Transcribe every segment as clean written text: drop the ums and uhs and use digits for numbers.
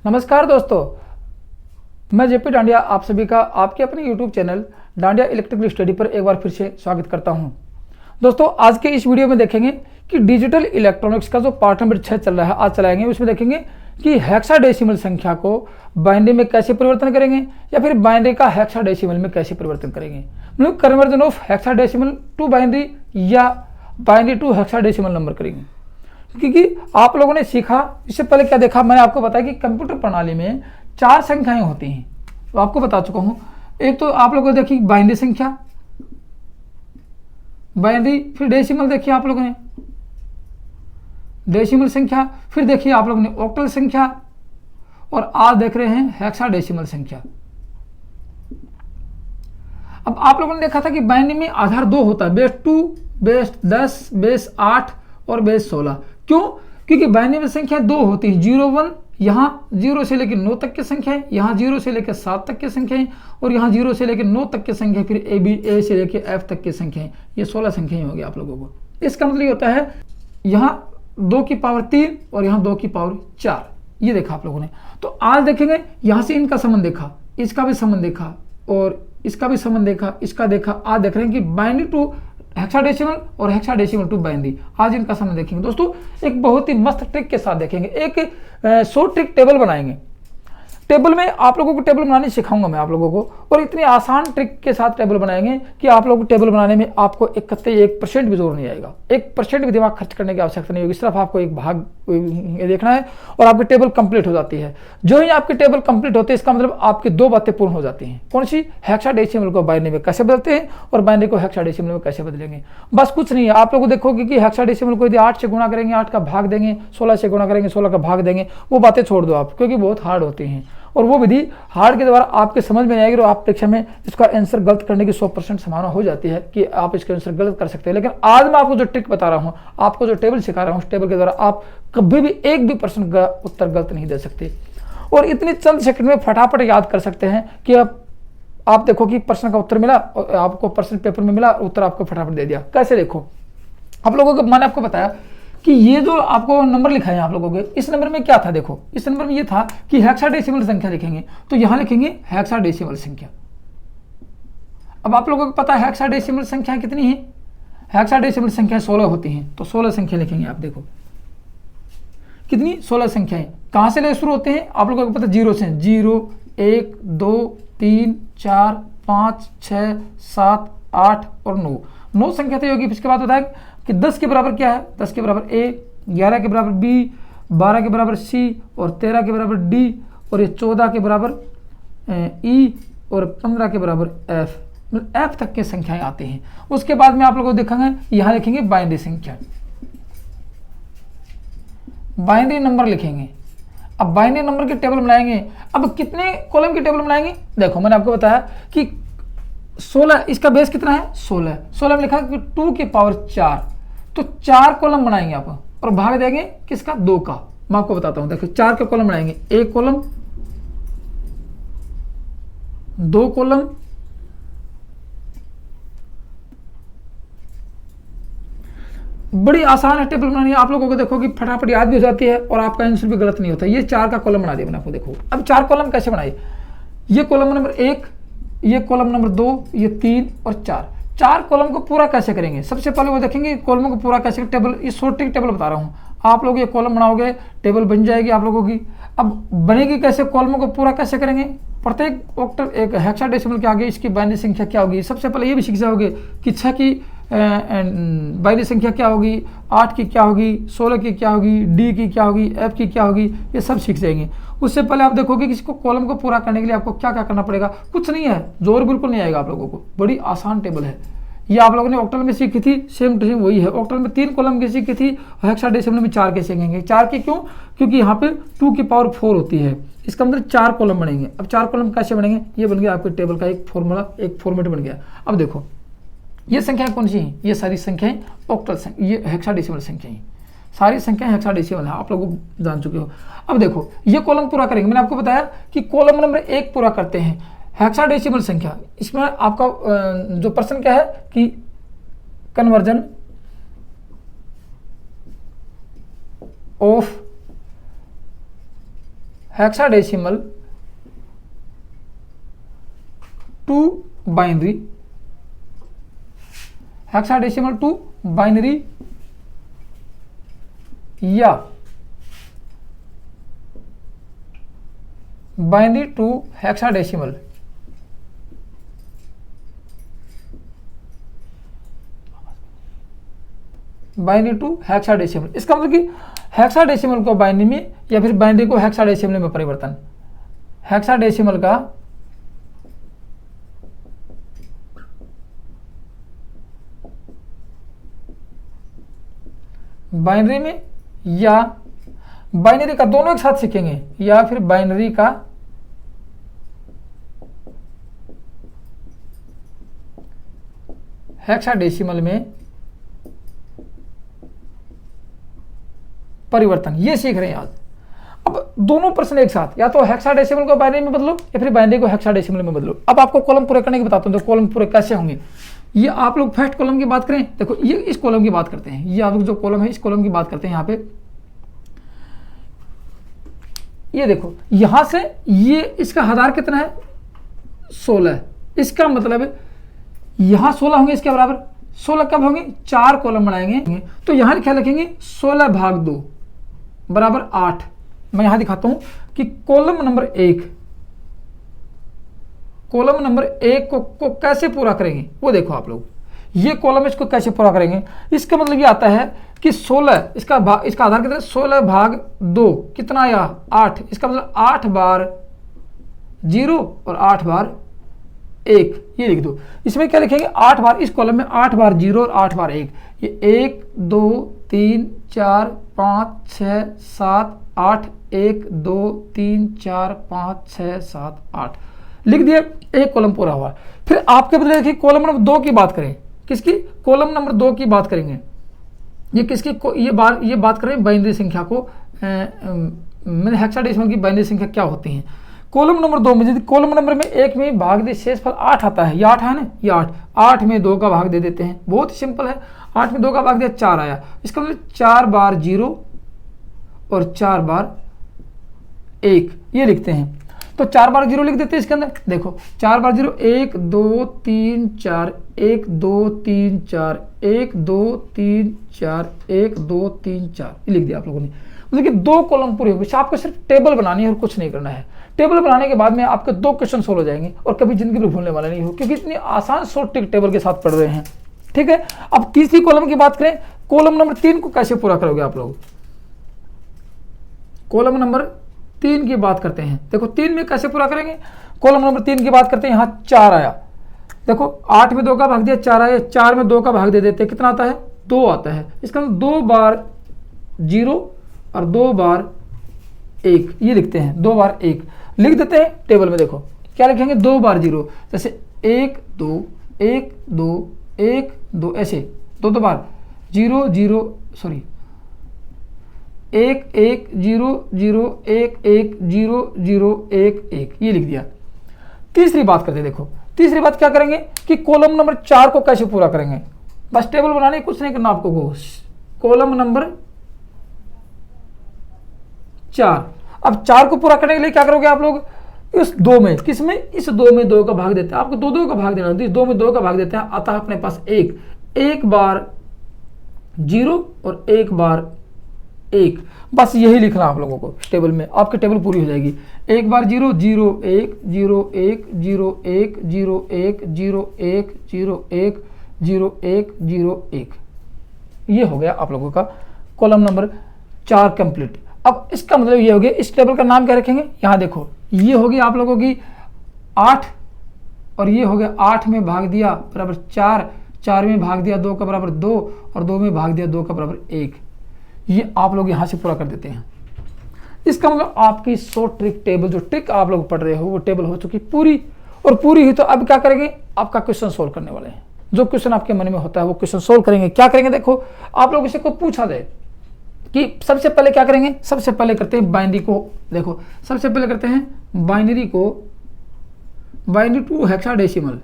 नमस्कार दोस्तों, मैं जेपी डांडिया आप सभी का आपके अपने YouTube channel dandiya electrical study पर एक बार फिर से स्वागत करता हूं। दोस्तों, आज के इस वीडियो में देखेंगे कि डिजिटल इलेक्ट्रॉनिक्स का जो पार्ट नंबर 6 चल रहा है, आज चलाएंगे। उसमें देखेंगे कि हेक्साडेसिमल संख्या को बाइनरी में कैसे परिवर्तन करेंगे या फिर बाइनरी का हेक्साडेसिमल में कैसे परिवर्तन करेंगे, मतलब conversion of hexadecimal to binary या बाइनरी टू हेक्साडेसिमल नंबर करेंगे। क्योंकि आप लोगों ने सीखा, इससे पहले क्या देखा, मैंने आपको बताया कि कंप्यूटर प्रणाली में 4 संख्याएं होती हैं, तो आपको बता चुका हूं। एक तो आप लोगों ने देखी बाइनरी संख्या, बाइनरी, फिर डेसिमल देखिए आप लोगों ने, डेसिमल संख्या, फिर देखिए आप लोगों ने ऑक्टल संख्या, और आज देख रहे हैं हेक्साडेसिमल संख्या। अब आप लोगों ने देखा था कि बाइनरी में आधार 2 होता है, बेस 2, बेस 10, बेस 8 और बेस 16। क्यों? क्योंकि बाइनरी में संख्या 2 होती है, 0 1, यहाँ 0 से लेकर 9 तक की संख्या है, यहाँ 0 से लेकर 7 तक की संख्या है, और यहाँ 0 से लेकर 9 तक की संख्या, फिर ए से लेकर एफ तक की संख्या है। ये 16 संख्याएं होगी आप लोगों को। इसका मतलब ये होता है यहाँ 2 की पावर 3 और यहाँ 2 की पावर 4। ये देखा आप लोगों ने। तो आज देखेंगे यहाँ से इनका संबंध देखा, इसका भी संबंध देखा, और इसका भी संबंध देखा, इसका देखा। आज देख रहे हैं कि बाइनरी टू हेक्साडेसिमल और हेक्साडेसिमल टू बाइनरी, आज इनका संबंध देखेंगे। दोस्तों, एक बहुत ही मस्त ट्रिक के साथ देखेंगे, एक शॉर्ट ट्रिक टेबल बनाएंगे। टेबल में आप लोगों को टेबल बनाने सिखाऊंगा मैं आप लोगों को, और इतनी आसान ट्रिक के साथ टेबल बनाएंगे कि आप लोगों को टेबल बनाने में आपको 1% भी जोर नहीं आएगा, 1% भी दिमाग खर्च करने की आवश्यकता नहीं होगी। सिर्फ आपको एक भाग देखना है और आपकी टेबल कंप्लीट हो जाती है। जो ही आपकी टेबल कंप्लीट होती है, इसका मतलब आपकी 2 बातें पूर्ण हो जाती हैं। कौन सी? हेक्साडेसिमल को बाइनरी में कैसे बदलते हैं और बाइनरी को हेक्साडेसिमल में कैसे बदलेंगे। बस कुछ नहीं है, आप लोग देखोगे कि हेक्साडेसिमल को यदि 8 से गुणा करेंगे, 8 का भाग देंगे, 16 से गुणा करेंगे, 16 का भाग देंगे, वो बातें छोड़ दो आप, क्योंकि बहुत हार्ड होती हैं और वो विधि हार्ड के द्वारा आपके समझ में नहीं आएगी, और आप परीक्षा में इसका आंसर गलत करने की 100% संभावना हो जाती है कि आप इसका आंसर गलत कर सकते हैं। लेकिन आज मैं आपको जो ट्रिक बता रहा हूं, आपको जो टेबल सिखा रहा हूं, उस टेबल के द्वारा आप कभी भी 1 भी प्रश्न का उत्तर गलत नहीं दे सकते, और इतनी चंद सेकंड में फटाफट याद कर सकते हैं कि आप देखो कि प्रश्न का उत्तर मिला और आपको प्रश्न पेपर में मिला, उत्तर आपको फटाफट दे दिया। कैसे देखो, आप लोगों को मैंने आपको बताया कि ये जो आपको नंबर लिखा है आप लोगों के, इस नंबर में क्या था? देखो, इस नंबर में ये था कि हेक्साडेसिमल संख्या लिखेंगे, तो यहां लिखेंगे हेक्साडेसिमल संख्या। अब आप लोगों को पता है हेक्साडेसिमल संख्या कितनी है? हेक्साडेसिमल संख्या 16 होती हैं, तो 16 संख्या लिखेंगे। आप देखो कितनी? 16 संख्याएं। कहां से ले शुरू होते हैं? आप लोगों को पता 0 से, 0 1 2 3 4 5 6 7 8 और 9 संख्या तो होगी। इसके बाद होता है कि 10 के बराबर क्या है? 10 के बराबर ए, 11 के बराबर बी, 12 के बराबर सी, और 13 के बराबर डी, और ये 14 के बराबर ई, और 15 के बराबर एफ, मतलब एफ तक के संख्याएं आती हैं। उसके बाद में आप लोगों को देखेंगे, यहां लिखेंगे बाइनरी संख्या, बाइनरी नंबर लिखेंगे। अब बाइनरी नंबर की टेबल बनाएंगे। अब कितने कॉलम की टेबल बनाएंगे? देखो, मैंने आपको बताया कि 16, इसका बेस कितना है? 16 में लिखा है कि 2 की पावर 4, तो 4 कॉलम बनाएंगे आप, और भाग देंगे किसका? 2 का। मैं आपको बताता हूं, देखो 4 के कॉलम बनाएंगे, 1 कॉलम, 2 कॉलम, 'बड़ी आसान है टेबल बनानी है। आप लोगों को देखो कि फटाफट याद भी हो जाती है और आपका आंसर भी गलत नहीं होता। ये 4 का कॉलम बना दिया मैंने आपको। देखो अब 4 कॉलम कैसे बनाए? ये कॉलम नंबर 1, ये कॉलम नंबर 2, ये 3 और 4 कॉलम को पूरा कैसे करेंगे? सबसे पहले वो देखेंगे कॉलमों को पूरा कैसे, टेबल, ये शॉर्ट ट्रिक टेबल बता रहा हूँ। आप लोग ये कॉलम बनाओगे, टेबल बन जाएगी आप लोगों की। अब बनेगी कैसे? कॉलमों को पूरा कैसे करेंगे? प्रत्येक ऑक्टल एक हेक्साडेसिमल के आगे इसकी बाइनरी संख्या क्या होगी? सबसे पहले ये भी सीख जाओगे कि 6 की बाइनरी संख्या क्या होगी, 8 की क्या होगी, 16 की क्या होगी, डी की क्या होगी, एफ की क्या होगी, ये सब सीख जाएंगे। उससे पहले आप देखोगे कि इसको कॉलम को पूरा करने के लिए आपको क्या क्या करना पड़ेगा। कुछ नहीं है, जोर बिल्कुल नहीं आएगा आप लोगों को। बड़ी आसान टेबल है। ये आप लोगों ने ऑक्टल में सीखी थी, सेम टू सेम वही है। ऑक्टल में 3 कॉलम की सीखी थी, हेक्साडेसिमल में 4 के सीखेंगे। 4 की क्यों? क्योंकि यहाँ पे 2 की पावर 4 होती है, इसका मतलब 4 कॉलम बनेंगे। अब 4 कॉलम कैसे बनेंगे? ये बन गया आपके टेबल का एक फॉर्मूला, एक फॉर्मेट बन गया। अब देखो ये संख्याएं कौन सी हैं? ये सारी संख्याएं ऑक्टल संख्या, ये हेक्साडेसिमल संख्याएं, सारी संख्याएं हेक्साडेसिमल है, आप लोग जान चुके हो। अब देखो ये कॉलम पूरा करेंगे। मैंने आपको बताया कि कॉलम नंबर 1 पूरा करते हैं हेक्साडेसिमल संख्या। इसमें आपका जो प्रश्न क्या है कि conversion of hexadecimal to binary, hexadecimal to binary या binary to hexadecimal. Binary to hexadecimal, इसका मतलब कि हेक्साडेसिमल को बाइनरी में या फिर बाइनरी को हेक्साडेसिमल में परिवर्तन। हेक्साडेसिमल का बाइनरी में या बाइनरी का, दोनों एक साथ सीखेंगे, या फिर बाइनरी का हेक्साडेसिमल में परिवर्तन, ये सीख रहे हैं आज। अब दोनों प्रश्न एक साथ, या तो हेक्साडेसिमल को बाइनरी में बदलो या फिर बाइनरी को हेक्साडेसिमल में बदलो। अब आपको कॉलम पूरे करने की बताता हूं, तो कॉलम पूरे कैसे होंगे। ये आप लोग फर्स्ट कॉलम की बात करें, देखो ये इस कॉलम की बात करते हैं, ये आप लोग जो कॉलम है इस कॉलम की बात करते हैं। यहाँ पे ये देखो, यहां से ये इसका आधार कितना है 16, इसका मतलब यहां 16 होंगे इसके बराबर। 16 कब होंगे, 4 कॉलम बनाएंगे, तो यहां क्या लिखेंगे 16 भाग 2 बराबर 8। मैं यहां दिखाता हूं कि कॉलम नंबर 1, कॉलम नंबर 1 को कैसे पूरा करेंगे वो देखो आप लोग। ये कॉलम इसको कैसे पूरा करेंगे, इसका मतलब ये आता है कि 16 इसका आधार कितना है 16 भाग 2 कितना आया 8, इसका मतलब 8 बार 0 और 8 बार 1, ये लिख दो। इसमें क्या लिखेंगे 8 बार, इस कॉलम में 8 बार 0 और 8 बार 1, ये 1 2 3 4 5 6 7 8, 1 2 3 4 5 6 7 8 लिख दिया, एक कॉलम पूरा हुआ। फिर आपके बदले देखिए कॉलम नंबर 2 की बात करें, किसकी, कॉलम नंबर 2 की बात करेंगे। ये किसकी, ये बात करें बाइनरी संख्या को, मैंने हेक्साडेसिमल की बाइनरी संख्या क्या होती है। कॉलम नंबर 2 में यदि कॉलम नंबर में 1 में भाग दे शेषफल 8 आता है, ये 8 है ना, ये 8 में 2 का भाग दे देते हैं, बहुत सिंपल है। 8 में 2 का भाग दिया 4 आया, इसका मतलब 4 बार 0 और 4 बार 1, ये लिखते हैं। तो 4 बार 0 लिख देते हैं इसके अंदर, देखो 4 बार 0 1 2 3 4 1 2 3 4 1 2 3 4 1 2 3 4, ये लिख दिया आप लोगों ने। मतलब कि 2 कॉलम पूरे हो गए। आपको सिर्फ टेबल बनानी है और कुछ नहीं करना है। टेबल बनाने के बाद में आपके 2 क्वेश्चन सोल्व हो जाएंगे और कभी जिंदगी में भूलने वाला नहीं हो, क्योंकि इतनी आसान शॉर्ट ट्रिक टेबल के साथ पढ़ रहे हैं। ठीक है, अब तीसरी कॉलम की बात करें, कॉलम नंबर 3 को कैसे पूरा करोगे आप लोग। कॉलम नंबर 3 की बात करते हैं, देखो 3 में कैसे पूरा करेंगे। कॉलम नंबर 3 की बात करते हैं, यहाँ 4 आया, देखो 8 में 2 का भाग दिया 4 आया, 4 में 2 का भाग दे देते हैं, कितना आता है 2 आता है। इसका 2 बार 0 और 2 बार 1, ये लिखते हैं, 2 बार 1 लिख देते हैं। टेबल में देखो क्या लिखेंगे 2 बार 0, जैसे 1 2 1 2 1 2, ऐसे 2 बार 0 0 सॉरी 1 1 0 0 1 1 0 0 1 1, ये लिख दिया। तीसरी बात करते हैं, देखो तीसरी बात क्या करेंगे कि कॉलम नंबर 4 को कैसे पूरा करेंगे। बस टेबल बनाने कुछ नहीं करना आपको, कॉलम नंबर 4। अब 4 को पूरा करने के लिए क्या करोगे आप लोग, इस 2 में, किस में, इस 2 में 2 का भाग देते हैं, आपको 2 का भाग देना, इस 2 में 2 का भाग देते हैं, आता है अपने पास 1 बार 0 और 1 बार 1, बस यही लिखना आप लोगों को टेबल में, आपकी टेबल पूरी हो जाएगी। 1 बार 0 0 1 0 1 0 1 0 1 0 1 0 1 0 1 0 1, ये हो गया आप लोगों का कॉलम नंबर 4 कंप्लीट। अब इसका मतलब ये हो गया, इस टेबल का नाम क्या रखेंगे, यहाँ देखो ये होगी आप लोगों की 8 और ये हो गया 8 में भाग दिया बराबर 4, 4 में भाग दिया 2 का बराबर 2 और 2 में भाग दिया 2 का बराबर 1, ये आप लोग यहाँ से पूरा कर देते हैं। इसका मतलब आपकी शॉर्ट ट्रिक टेबल, जो ट्रिक आप लोग पढ़ रहे हो वो टेबल हो चुकी पूरी और पूरी ही। तो अब क्या करेंगे, आपका क्वेश्चन सोल्व करने वाले हैं। जो क्वेश्चन आपके मन में होता है वो क्वेश्चन सोल्व करेंगे। क्या करेंगे, देखो आप लोग इसे को पूछा जाए कि सबसे पहले क्या करेंगे, सबसे पहले करते हैं बाइनरी को, देखो सबसे पहले करते हैं बाइनरी को, binary to hexadecimal,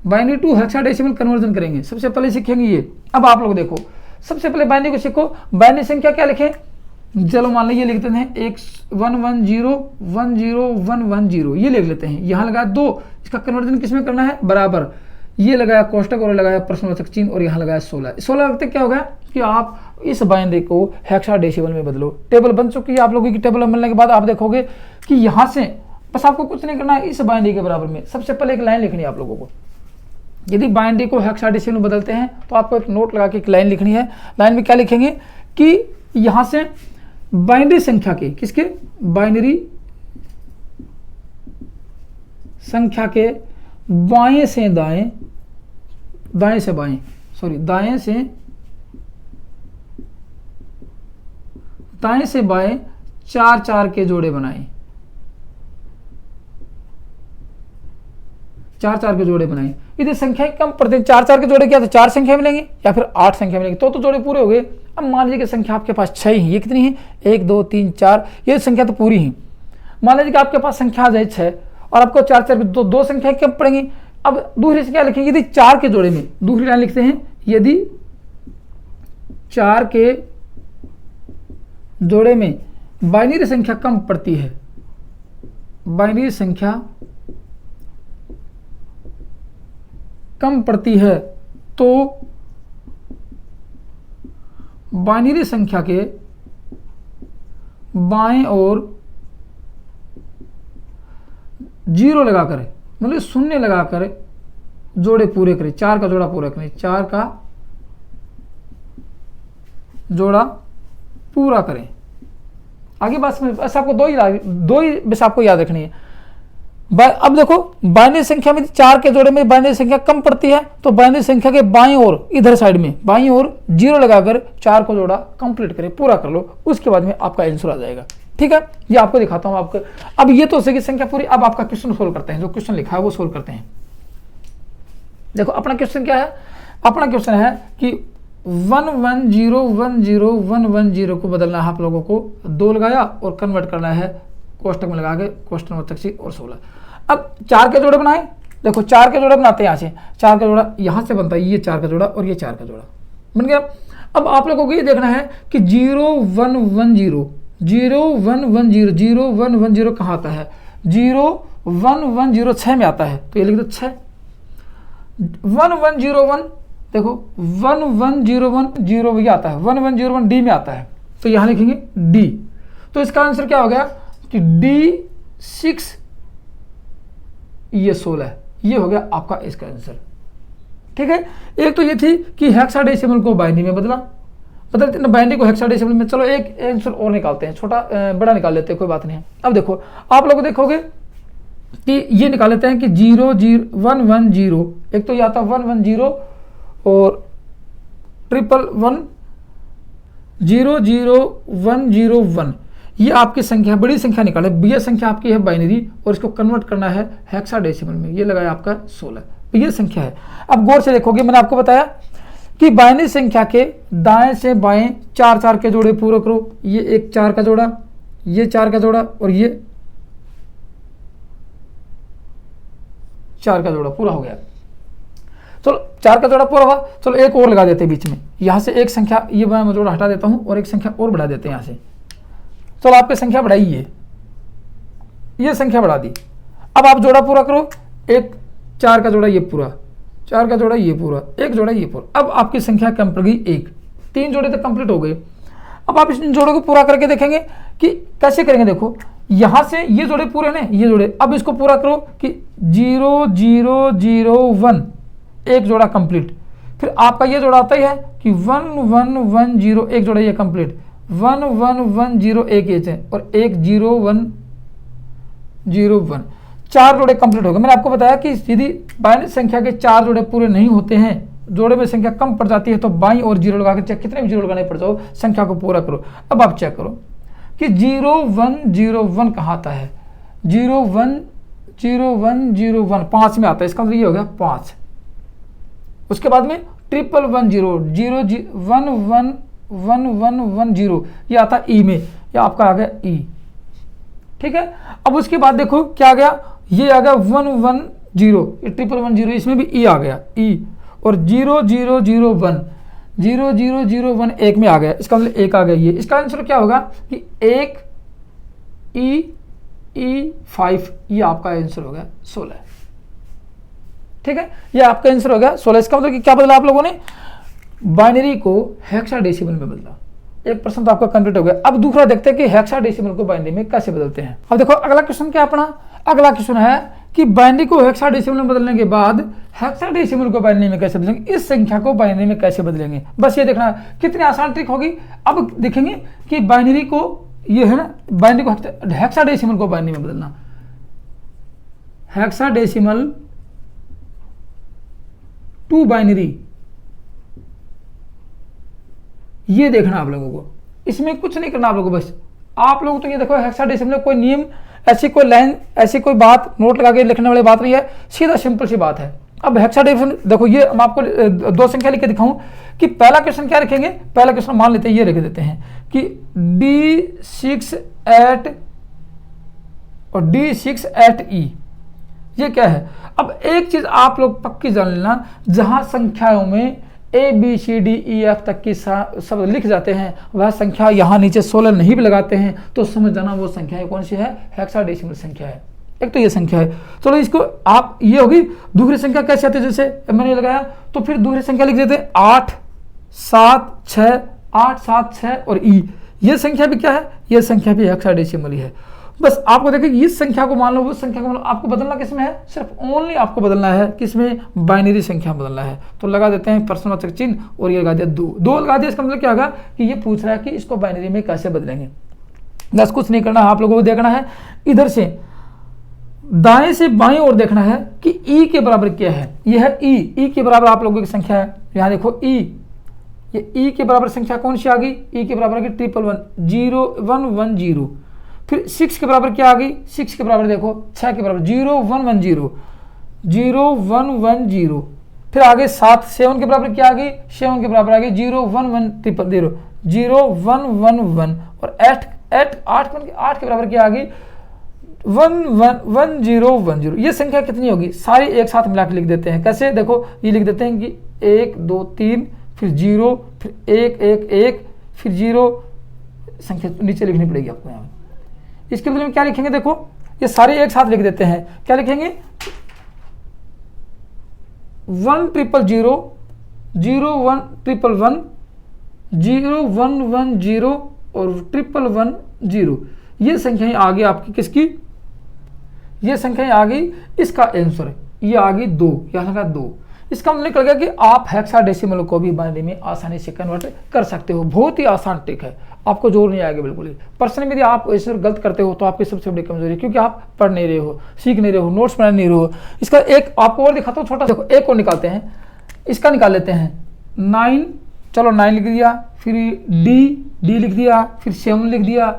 binary to hexadecimal conversion करेंगे, सबसे पहले सीखेंगे ये। अब आप लोग देखो सबसे पहले बाइनरी को सीखो। बाइनरी संख्या क्या लिखें, चलो मान लीजिए लिख देते हैं 110101110 ये लिख लेते हैं। यहाँ लगाया 2, इसका कन्वर्जन किस में करना है, बराबर, ये लगाया कोष्टक और लगाया प्रश्नवाचक चिन्ह और यहाँ लगाया 16। 16 लगते क्या होगा कि आप इस बाइनरी को हेक्साडेसिमल में बदलो। टेबल बन चुकी है आप लोगों की। टेबल बनने के बाद आप देखोगे कि यहाँ से बस आपको कुछ नहीं करना है, इस बाइनरी के बराबर में सबसे पहले एक लाइन लिखनी है आप लोगों को। यदि बाइनरी को हेक्साडेसिमल में बदलते हैं तो आपको एक नोट लगा के एक लाइन लिखनी है। लाइन में क्या लिखेंगे कि यहाँ से बाइनरी संख्या के, किसके, बाइनरी संख्या के बाएं से दाएं, दाएं से बाएं, सॉरी दाएं से बाएं 4 के जोड़े बनाएं, 4 के जोड़े बनाएं। यदि संख्या कम पड़ते हैं, 4 के जोड़े क्या तो 4 संख्या मिलेंगे या फिर 8 संख्या मिलेंगे, तो जोड़े पूरे हो गए। अब मान लीजिए कि संख्या आपके पास 6 है, ये कितनी है, 1 2 3 4, ये संख्या तो पूरी है। मान लीजिए कि आपके पास संख्या आ जाए 6 और आपको 4 दो संख्या कम पड़ेंगी। अब दूसरी से क्या लिखेंगे, यदि 4 के जोड़े में, दूसरी लाइन लिखते हैं, यदि 4 के जोड़े में बाइनरी संख्या कम पड़ती है, बाइनरी संख्या कम पड़ती है तो बाइनरी संख्या के बाएं ओर 0 लगाकर, मतलब 0 लगाकर जोड़े पूरे करें, 4 का जोड़ा पूरा करें, 4 का जोड़ा पूरा करें। आगे बात समझ, बस आपको दो ही बस आपको याद रखनी है। अब देखो बाइनरी संख्या में 4 के जोड़े में बाइनरी संख्या कम पड़ती है तो बाइनरी संख्या के बाईं ओर, इधर साइड में बाईं ओर 0 लगाकर 4 को जोड़ा कंप्लीट करें, पूरा कर लो, उसके बाद में आपका आंसर आ जाएगा। ठीक है, ये आपको दिखाता हूं आपको। अब ये तो सही संख्या पूरी। अब आपका क्वेश्चन सोल्व करते हैं, जो क्वेश्चन लिखा है वो सोल्व करते हैं। देखो अपना क्वेश्चन क्या है, अपना क्वेश्चन है कि 11010 को बदलना है आप लोगों को, 2 लगाया और कन्वर्ट करना है कोष्टक में लगा के, कोष्टक में तक और 16। अब 4 के जोड़े बनाए, देखो 4 के जोड़े बनाते हैं, यहाँ से 4 का जोड़ा यहाँ से बनता है, ये 4 का जोड़ा और ये 4 का जोड़ा बन गया। अब आप लोगों को ये देखना है कि 0110 कहाँ आता है, 0110 6 में आता है, तो ये लिख दो 6। 1101 देखो 1101 ये आता है, 1101 डी में आता है, तो यहाँ लिखेंगे डी। तो इसका आंसर क्या हो गया कि D6, ये 16, ये हो गया आपका इसका आंसर। ठीक है, एक तो ये थी कि हेक्साडेसिमल को बाइनरी में बदलते ना, बाइनरी को हेक्साडेसिमल में। चलो एक आंसर और निकालते हैं, छोटा बड़ा निकाल लेते हैं, कोई बात नहीं है। अब देखो आप लोग देखोगे कि ये निकाल लेते हैं कि 110, एक तो ये आता 110 और 111 ये आपकी संख्या, बड़ी संख्या निकाले, ये संख्या आपकी है बाइनरी और इसको कन्वर्ट करना है हेक्साडेसिमल में, ये लगाया आपका 16, ये संख्या है। अब गौर से देखोगे, मैंने आपको बताया कि बाइनरी संख्या के दाएं से बाएं 4 के जोड़े पूरे करो, ये एक 4 का जोड़ा, ये 4 का जोड़ा और ये 4 का जोड़ा पूरा हो गया। चलो 4 का जोड़ा पूरा हुआ, चलो एक और लगा देते हैं बीच में, यहां से एक संख्या ये मैं जोड़ा हटा देता हूं और एक संख्या और बढ़ा देते हैं यहां से। चलो आपकी संख्या बढ़ाई है, ये संख्या बढ़ा दी। अब आप जोड़ा पूरा करो, एक 4 का जोड़ा ये पूरा, 4 का जोड़ा ये पूरा, एक जोड़ा ये पूरा। अब आपकी संख्या कम पड़ गई 1, 3 जोड़े तक कंप्लीट हो गए। अब आप इस जोड़े को पूरा करके देखेंगे कि कैसे करेंगे। देखो यहां से ये जोड़े पूरे हैं, ये जोड़े, अब इसको पूरा करो कि 0001 एक जोड़ा कंप्लीट, फिर आपका ये जोड़ा आता ही है कि 1110 एक जोड़ा ये कंप्लीट, 1110 एक ये है और एक 0101, 4 जोड़े कंप्लीट हो गए। मैंने आपको बताया कि यदि बाइनरी संख्या के 4 जोड़े पूरे नहीं होते हैं, जोड़े में संख्या कम पड़ जाती है, तो बाईं और 0 लगा के चेक, कितने भी 0 लगाने पड़ जाओ, संख्या को पूरा करो। अब आप चेक करो कि 0101 कहाँ आता है, 0101 5 में आता है, इसका मतलब ये हो गया 5। उसके बाद में 1110 ये आता है ई में, ये आपका आ गया ई। ठीक है, अब उसके बाद देखो क्या आ गया, ये आ गया 110, ये 1110, इसमें भी ई आ गया ई, और 0001 0001 1 में आ गया, इसका मतलब 1 आ गया। ये इसका आंसर क्या होगा कि 1 E5, ये आपका आंसर हो गया 16। ठीक है, ये आपका आंसर हो गया 16। इसका मतलब कि क्या बदला आप लोगों ने, बाइनरी को हेक्साडेसिमल में बदला। एक प्रश्न तो आपका कंप्लीट हो गया। अब दूसरा देखते हैं कि हेक्साडेसिमल को बाइनरी में कैसे बदलते हैं। अब देखो अगला क्वेश्चन क्या अपना, अगला क्वेश्चन है कि बाइनरी को हेक्साडेसिमल में बदलने के बाद हेक्साडेसिमल को बाइनरी में कैसे बदलेंगे, इस संख्या को बाइनरी में कैसे बदलेंगे। बस ये देखना कितनी आसान ट्रिक होगी। अब देखेंगे कि बाइनरी को, ये है ना, बाइनरी को हेक्साडेसिमल को बाइनरी में बदलना, हेक्साडेसिमल टू बाइनरी, ये देखना आप लोगों को। इसमें कुछ नहीं करना आप लोगों को, बस आप लोग तो ये देखो हेक्साडेसिमल कोई नियम, ऐसी कोई लाइन, ऐसी कोई बात नोट लगा के लिखने वाली बात नहीं है, सीधा सिंपल सी बात है। अब हेक्साडेसिमल देखो, ये मैं आपको दो संख्या लिख के दिखाऊं कि पहला क्वेश्चन क्या रखेंगे। पहला क्वेश्चन मान लेते हैं, ये लिख देते हैं कि D6 और D6 ये क्या है। अब एक चीज आप लोग पक्की जान लेना, जहां संख्याओं में ABCDEF तक की शब्द लिख जाते हैं, वह संख्या यहाँ नीचे 16 नहीं भी लगाते हैं तो समझ जाना वो संख्या कौन सी है, हेक्साडेसिमल संख्या है। एक तो ये संख्या है। चलो इसको आप, ये होगी। दूसरी संख्या कैसे आती है, जैसे मैंने लगाया तो फिर दूसरी संख्या लिख देते हैं 8 7 6, 8 7 6 और E। ये संख्या भी क्या है, ये संख्या भी हेक्साडेसिमल ही है। बस आपको देखिए इस संख्या को मान लो, उस संख्या को मान लो, आपको बदलना किसमें है, सिर्फ ओनली आपको बदलना है किसमें, बाइनरी संख्या बदलना है। तो लगा देते हैं प्रश्नवाचक चिन्ह और ये लगा दिया 2 लगा दिया। इसका मतलब क्या होगा कि ये पूछ रहा है कि इसको बाइनरी में कैसे बदलेंगे। बस कुछ नहीं करना, आप लोगों को देखना है इधर से दाएं से बाएं ओर देखना है कि E के बराबर क्या है। ये है E के बराबर आप लोगों की संख्या है। यहाँ देखो E, ये E के बराबर संख्या कौन सी आ गई, E के बराबर आ गई 111 फिर 6 के बराबर क्या आ गई, 6 के बराबर देखो 6 के बराबर 0110 फिर आगे 7 के बराबर क्या आ गई, 7 के बराबर आ गई 0110 और 8 के बराबर क्या आ गई 1010। ये संख्या कितनी होगी, सारी एक साथ मिला के लिख देते हैं। कैसे, देखो ये लिख देते हैं कि 1 2 3 फिर 0 फिर 1 1 1 फिर 0, संख्या नीचे लिखनी पड़ेगी आपको यहाँ। इसके बदले में क्या लिखेंगे, देखो ये सारे एक साथ लिख देते हैं। क्या लिखेंगे 1000 0111 0110 और 111 ये संख्याएं आ गई आपकी किसकी, ये संख्याएं आ गई, इसका आंसर ये आ गई 2, यहाँ लगा 2। इसका मतलब निकल गया कि आप हेक्साडेसिमल को भी बाइनरी में आसानी से कन्वर्ट कर सकते हो। बहुत ही आसान ट्रिक है, आपको जोर नहीं आएगा बिल्कुल ही। पर्सनली यदि आप ऐसे गलत करते हो तो आपकी सबसे बड़ी कमजोरी है, क्योंकि आप पढ़ नहीं रहे हो, सीख नहीं रहे हो, नोट्स बना नहीं रहे हो। इसका एक आपको और दिखाता हूँ छोटा, देखो एक और निकालते हैं, इसका निकाल लेते हैं 9, चलो 9 लिख दिया, फिर डी लिख दिया, फिर 7 लिख दिया,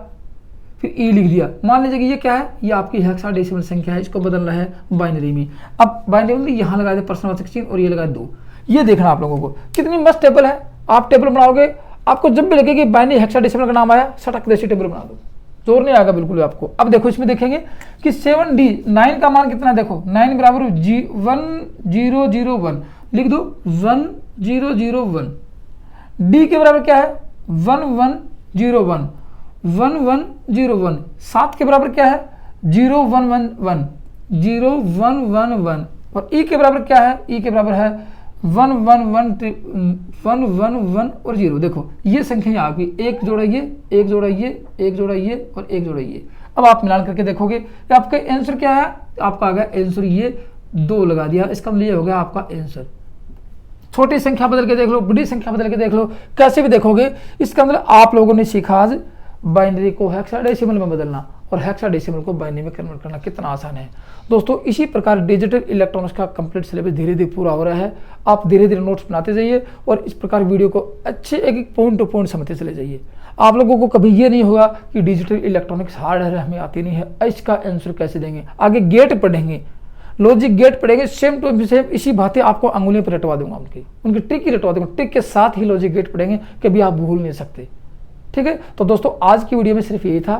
फिर E लिख दिया। मान लीजिए कि ये क्या है, ये आपकी हेक्साडेसिमल संख्या है, इसको बदलना है बाइनरी में। अब बाइनरी में यहाँ लगा दे प्रश्नवाचक चिन्ह और ये लगा 2। ये देखना आप लोगों को कितनी मस्त टेबल है। आप टेबल बनाओगे, आपको जब भी लगे कि बाइनरी हेक्साडेसिमल का नाम आया, सटक देसी टेबल बना दो, जोर नहीं आएगा बिल्कुल आपको। अब देखो इसमें देखेंगे कि 7D 9 का मान कितना, देखो 9 बराबर 1001 लिख दो 1001। D के बराबर क्या है 1101 1101। 7 के बराबर क्या है 0111 और E के बराबर क्या है, E के बराबर है 111 और 0। देखो ये संख्या आ गई, एक जोड़ा ये, एक जोड़ा ये, एक जोड़ा ये और एक जोड़ा ये। अब आप मिलान करके देखोगे कि आपका आंसर क्या है, आपका आ गया आंसर ये 2 लगा दिया। इसका मतलब ये हो गया आपका आंसर। छोटी संख्या बदल के देख लो, बड़ी संख्या बदल के देख लो, कैसे भी देखोगे। इसका मतलब आप लोगों ने सीखा आज बाइनरी को हेक्साडेसिमल में बदलना और हेक्साडेसिमल को बाइनरी में कन्वर्ट करना कितना आसान है। दोस्तों इसी प्रकार डिजिटल इलेक्ट्रॉनिक्स का कंप्लीट सिलेबस धीरे धीरे पूरा हो रहा है। आप धीरे धीरे नोट्स बनाते जाइए और इस प्रकार वीडियो को अच्छे एक पॉइंट टू पॉइंट समझते चले जाइए। आप लोगों को कभी ये नहीं होगा कि डिजिटल इलेक्ट्रॉनिक्स हार्ड है, हमें आती नहीं है, इसका आंसर कैसे देंगे। आगे गेट पढ़ेंगे, लॉजिक गेट पढ़ेंगे, सेम टू सेम इसी बातें आपको अंगुलियों पर रटवा दूंगा, उनकी ट्रिक ही रटवा दूंगा। ट्रिक के साथ ही लॉजिक गेट पढ़ेंगे, कभी आप भूल नहीं सकते। ठीक है, तो दोस्तों आज की वीडियो में सिर्फ यही था।